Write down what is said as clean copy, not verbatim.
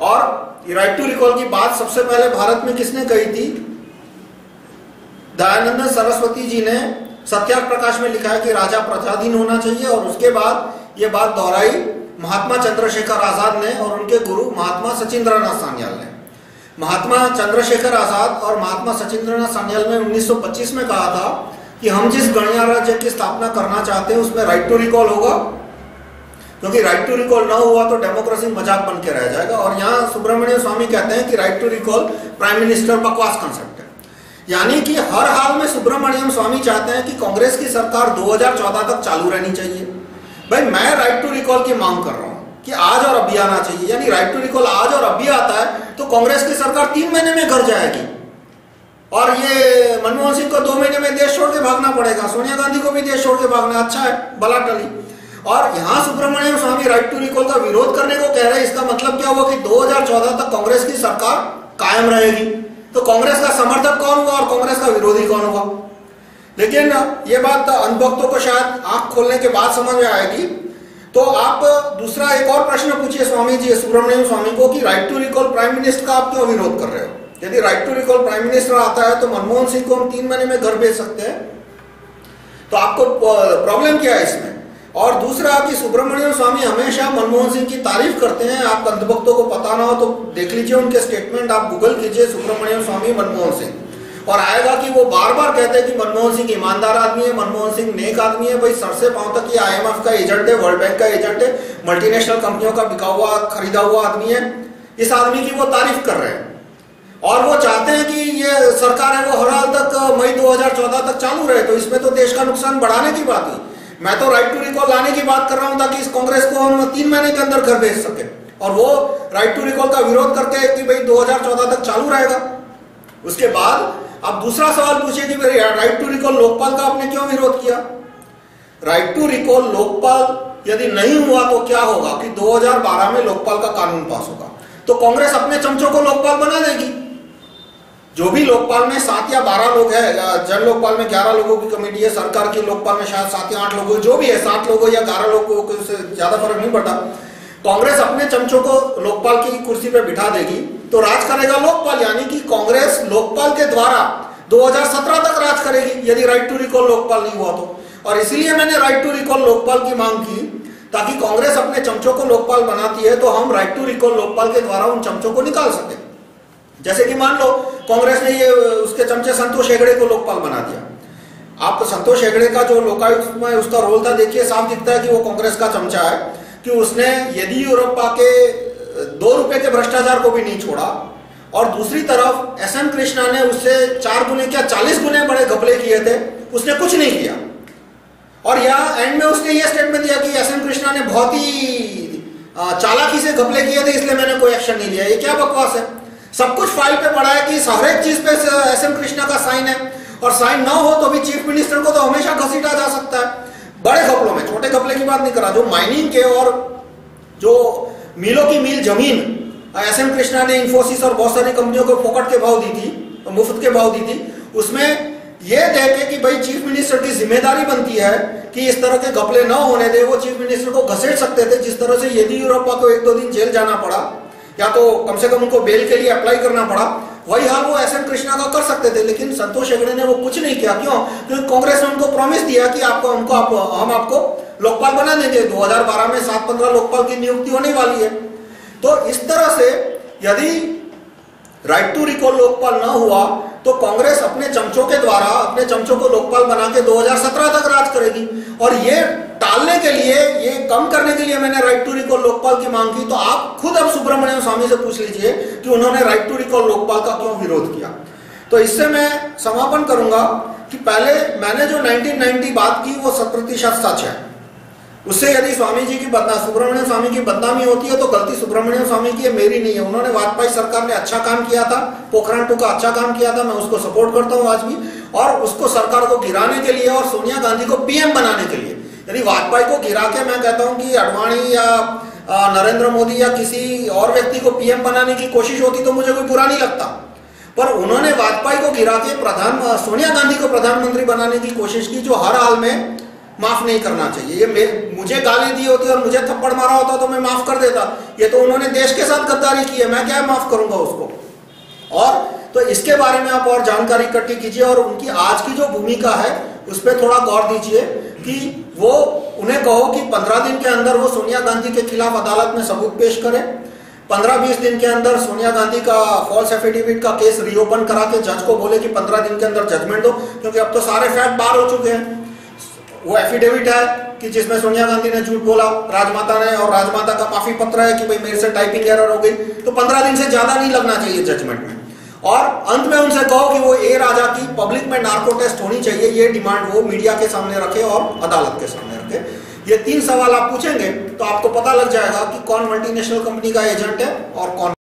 और right to recall की बात सबसे पहले भारत में किसने कही थी? दयानंद सरस्वती जी ने सत्याग्रह प्रकाश में लिखा है कि राजा प्रजाधीन होना चाहिए, और उसके बाद ये बात दोहराई महात्मा चंद्रशेखर आजाद ने और उनके गुरु महात्मा सचिंद्रनाथ सान्याल ने। महात्मा चंद्रशेखर आजाद और महात्मा सचिंद्रनाथ सान्याल ने 1925 में कहा था कि हम जिस गणराज्य की स्थापना करना चाहते हैं उसमें राइट टू रिकॉल होगा, क्योंकि राइट टू रिकॉल ना हुआ तो डेमोक्रेसी मजाक बन के रह जाएगा। और यहाँ सुब्रमण्यम स्वामी कहते हैं कि right to recall prime minister बकवास कंसेप्ट है, यानी कि हर हाल में सुब्रमण्यम स्वामी चाहते हैं कि कांग्रेस की सरकार 2014 तक चालू रहनी चाहिए। भाई मैं राइट टू रिकॉल की मांग कर रहा हूं कि आज और अभी आना चाहिए, यानी राइट टू रिकॉल आज और अभी आता है तो कांग्रेस की सरकार 3 महीने में घर जाएगी, और ये मनमोहन सिंह को 2 महीने में देश छोड़ के भागना पड़ेगा, सोनिया गांधी को भी देश छोड़ के भागना, अच्छा है बला टली। और यहाँ सुब्रमण्यम स्वामी राइट टू रिकॉल का विरोध करने को कह रहे हैं, इसका मतलब क्या हुआ कि 2014 तक कांग्रेस की सरकार कायम रहेगी। तो कांग्रेस का समर्थक कौन हुआ और कांग्रेस का विरोधी कौन हुआ? लेकिन ये बात अनुभक्तों को शायद आंख खोलने के बाद समझ में आएगी। तो आप दूसरा एक और प्रश्न पूछिए स्वामी जी, सुब्रमण्यम स्वामी को, कि right to recall prime minister का आप क्यों विरोध कर रहे हो? यदि right to recall prime minister आता है तो मनमोहन सिंह को हम 3 महीने में घर भेज सकते हैं, तो आपको प्रॉब्लम क्या है इसमें? और दूसरा कि सुब्रमण्यम स्वामी हमेशा मनमोहन सिंह की तारीफ करते हैं। आप अंधभक्तों को पता ना हो तो देख लीजिए उनके स्टेटमेंट, आप गूगल कीजिए सुब्रमण्यम स्वामी मनमोहन सिंह, और आएगा कि वो बार बार कहते हैं कि मनमोहन सिंह ईमानदार आदमी है, मनमोहन सिंह नेक आदमी है। भाई सर से पांव तक ये IMF का एजेंट है, वर्ल्ड बैंक का एजेंट है, मल्टीनेशनल कंपनियों का बिका हुआ खरीदा हुआ आदमी है। इस आदमी की वो तारीफ कर रहे हैं और वो चाहते हैं कि ये सरकार है वो हर हाल तक मई 2014 तक चालू रहे। तो इसमें तो देश का नुकसान बढ़ाने की बात हुई। मैं तो राइट टू रिकॉल लाने की बात कर रहा हूं ताकि इस कांग्रेस को हम 3 महीने के अंदर घर भेज सके, और वो राइट टू रिकॉल का विरोध करते हैं कि भाई 2014 तक चालू रहेगा। उसके बाद आप दूसरा सवाल पूछिए कि भाई राइट टू रिकॉल लोकपाल का आपने क्यों विरोध किया? राइट टू रिकॉल लोकपाल यदि नहीं हुआ तो क्या होगा कि 2012 में लोकपाल का कानून पास होगा, तो कांग्रेस अपने चमचों को लोकपाल बना देगी। जो भी लोकपाल में 7 या 12 लोग हैं, जन लोकपाल में 11 लोगों की कमेटी है, सरकार की लोकपाल में शायद 7 या 8 लोग, जो भी है 7 लोगों या 11 लोगों को से ज्यादा फर्क नहीं पड़ता। कांग्रेस अपने चमचों को लोकपाल की कुर्सी पे बिठा देगी तो राज करेगा लोकपाल, यानी कि कांग्रेस लोकपाल के द्वारा 2017 तक राज करेगी यदि राइट टू रिकॉल लोकपाल नहीं हुआ तो। और इसीलिए मैंने राइट टू रिकॉल लोकपाल की मांग की, ताकि कांग्रेस अपने चमचों को लोकपाल बनाती है तो हम राइट टू रिकॉल लोकपाल के द्वारा उन चमचों को निकाल सके। जैसे कि मान लो कांग्रेस ने ये उसके चमचे संतोष हेगड़े को लोकपाल बना दिया। आप संतोष हेगड़े का जो लोकायुक्त में उसका रोल था देखिए, साफ दिखता है कि वो कांग्रेस का चमचा है, कि उसने येदियुरप्पा के 2 रुपए के भ्रष्टाचार को भी नहीं छोड़ा, और दूसरी तरफ SM कृष्णा ने उससे 4 गुने क्या 40 गुने बड़े घपले किए थे, उसने कुछ नहीं किया। और यहाँ एंड में उसने ये स्टेटमेंट दिया कि SM कृष्णा ने बहुत ही चालाकी से घपले किए थे इसलिए मैंने कोई एक्शन नहीं लिया। ये क्या बकवास है? सब कुछ फाइल पे पड़ा है कि हर एक चीज पे SM कृष्णा का साइन है, और साइन ना हो तो भी चीफ मिनिस्टर को तो हमेशा घसीटा जा सकता है। बड़े घपलों में, छोटे घपले की बात नहीं कर रहा, जो माइनिंग के और जो मिलों की मील जमीन SM कृष्णा ने इंफोसिस और बहुत सारी कंपनियों को फोकट के भाव दी थी, मुफ्त के भाव दी थी, उसमें यह देखे कि भाई चीफ मिनिस्टर की जिम्मेदारी बनती है कि इस तरह के घपले ना होने दे। वो चीफ मिनिस्टर को घसीट सकते थे, जिस तरह से येदियुरप्पा को 1-2 दिन जेल जाना पड़ा या तो कम से कम उनको बेल के लिए अप्लाई करना पड़ा, वही हाल वो SM कृष्णा का कर सकते थे। लेकिन संतोष हेगड़े ने वो कुछ नहीं किया। क्यों? क्योंकि कांग्रेस ने उनको प्रॉमिस दिया कि हम आपको लोकपाल बना देंगे। 2012 में 7-15 लोकपाल की नियुक्ति होने वाली है। तो इस तरह से यदि राइट टू रिकॉल लोकपाल ना हुआ तो कांग्रेस अपने चमचों के द्वारा अपने चमचों को लोकपाल बना के 2017 तक राज करेगी। और ये टालने के लिए, ये कम करने के लिए मैंने राइट टू रिकॉल लोकपाल की मांग की। तो आप खुद अब सुब्रमण्यम स्वामी से पूछ लीजिए कि उन्होंने राइट टू रिकॉल लोकपाल का क्यों विरोध किया। तो इससे मैं समापन करूंगा कि पहले मैंने जो 1990 बात की वो 100% सच है। उससे यदि स्वामी जी की सुब्रमण्यम स्वामी की बदनामी होती है तो गलती सुब्रमण्यम स्वामी की है, मेरी नहीं है। उन्होंने वाजपेयी सरकार ने अच्छा काम किया था, पोखरण 2 का अच्छा काम किया था, मैं उसको सपोर्ट करता हूं आज भी। और उसको सरकार को गिराने के लिए और सोनिया गांधी को PM बनाने के लिए, यदि वाजपेयी को गिरा के मैं कहता हूं कि अडवाणी या नरेंद्र मोदी या किसी और व्यक्ति को PM बनाने की कोशिश होती तो मुझे कोई बुरा नहीं लगता। पर उन्होंने वाजपेयी को गिरा के सोनिया गांधी को प्रधानमंत्री बनाने की कोशिश की, जो हर हाल में माफ नहीं करना चाहिए। ये मुझे गाली दी होती और मुझे थप्पड़ मारा होता तो मैं माफ कर देता। ये तो उन्होंने देश के साथ गद्दारी की है, मैं क्या माफ करूंगा उसको। और तो इसके बारे में आप और जानकारी इकट्ठी कीजिए और उनकी आज की जो भूमिका है उस पर थोड़ा गौर दीजिए कि वो उन्हें कहो कि 15 दिन के अंदर वो सोनिया गांधी के खिलाफ अदालत में सबूत पेश करें। 15-20 दिन के अंदर सोनिया गांधी का फॉल्स एफिडेविट का केस रीओपन करा के जज को बोले कि 15 दिन के अंदर जजमेंट दो, क्योंकि अब तो सारे फैक्ट बाहर हो चुके हैं। वो एफिडेविट है कि जिसमें सोनिया गांधी ने झूठ बोला राजमाता ने, और राजमाता का माफी पत्र है कि भाई मेरे से टाइपिंग एरर हो गई। तो 15 दिन से ज्यादा नहीं लगना चाहिए जजमेंट में। और अंत में उनसे कहो कि वो ए राजा की पब्लिक में नार्को टेस्ट होनी चाहिए, ये डिमांड वो मीडिया के सामने रखे और अदालत के सामने रखे। ये 3 सवाल आप पूछेंगे तो आपको पता लग जाएगा कि कौन मल्टीनेशनल कंपनी का एजेंट है और कौन